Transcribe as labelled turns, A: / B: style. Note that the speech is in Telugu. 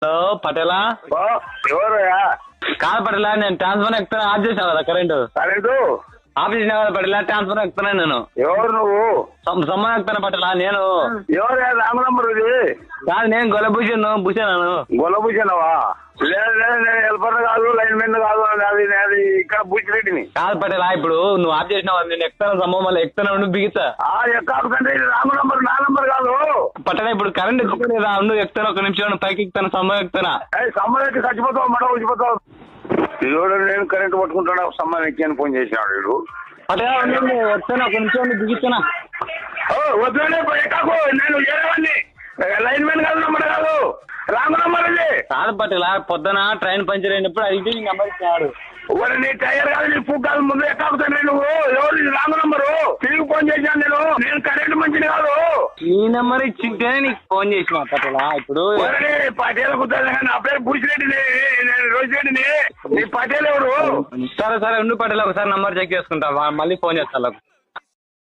A: హలో పటేలా
B: ఎవరు
A: కాదు పటేలా, నేను ట్రాన్స్ఫర్ ఎక్కుతాను. ఆఫ్ చేసావు కదా కరెంటు ఆఫ్ చేసినా కదా పటేలా, ట్రాన్స్ఫర్ ఎక్కుతాను నేను.
B: ఎవరు నువ్వు?
A: సమ్మర్ ఎక్కుతాను పటేలా నేను.
B: ఎవరు రాంగ్ నంబర్ ఇది?
A: కాదు నేను గొల్లభూషణ్ భూషణాను.
B: గొల్లభూషణవా? లేదు లేదు, నేను హెల్పర్ కాదు, లైన్ మెన్ కాదు, అది ఇక్కడ బుచ్చిరెడ్డిని.
A: కాదు పటేలా, ఇప్పుడు నువ్వు ఆఫ్ చేసినావు, నేను ఎక్కుతాను సమ్మర్, మళ్ళీ ఎక్కుతాను బిగిస్తా.
B: ఎక్కాకంటే ఇది రాంగ్ నంబర్, నా నంబర్ కాదు.
A: పటేలా ఇప్పుడు కరెంట్ ఎక్కుతలేదా? నువ్వు ఎక్కుతాను, ఒక నిమిషం పైకి ఎక్కుతాను, సమ్మర్ ఎక్కుతానా?
B: సమ్మర్ ఎక్కి చచ్చిపోతావు, మడ వచ్చిపోతావు. ఇదిగో నేను కరెంట్ పట్టుకుంటాను, సమ్మర్ ఎక్కి అని ఫోన్ చేసినాడు వీడు.
A: పటేలా ఎక్కుతాను, ఒక నిమిషం బిగిస్తానా?
B: వద్దునే ఎక్కాకు, నేను ఏరేవాడిని, లైన్ మెన్ కాదు, నంబర్ కాదు, రాంగ్ నంబర్ ఇది.
A: కాదు పటేలా, పొద్దున ట్రైన్ పంచర్ అయినప్పుడు అడిగితే నీ నెంబర్ ఇచ్చినాడు.
B: నీ టైర్ కాదు, నీ ఫుడ్ కాదు, ముందు ఎక్కాకుతాను నువ్వు. ఎవరు రాంగ్ నంబరు? తిరిగి ఫోన్ చేశాను నేను కరెంట్ మంచిది కాదు.
A: నీ నెంబర్ ఇచ్చింటేనే నీకు ఫోన్ చేసిన పటేలా. ఇప్పుడు
B: పటేల్ కుదరదు, నా పేరు బుచ్చిరెడ్డిని, నేను రోజిరెడ్డిని. నీ పటేల్ ఎవరు?
A: సరే సరే ఉండు పటేలా, ఒకసారి నంబర్ చెక్ చేసుకుంటా, మళ్ళీ ఫోన్ చేస్తా.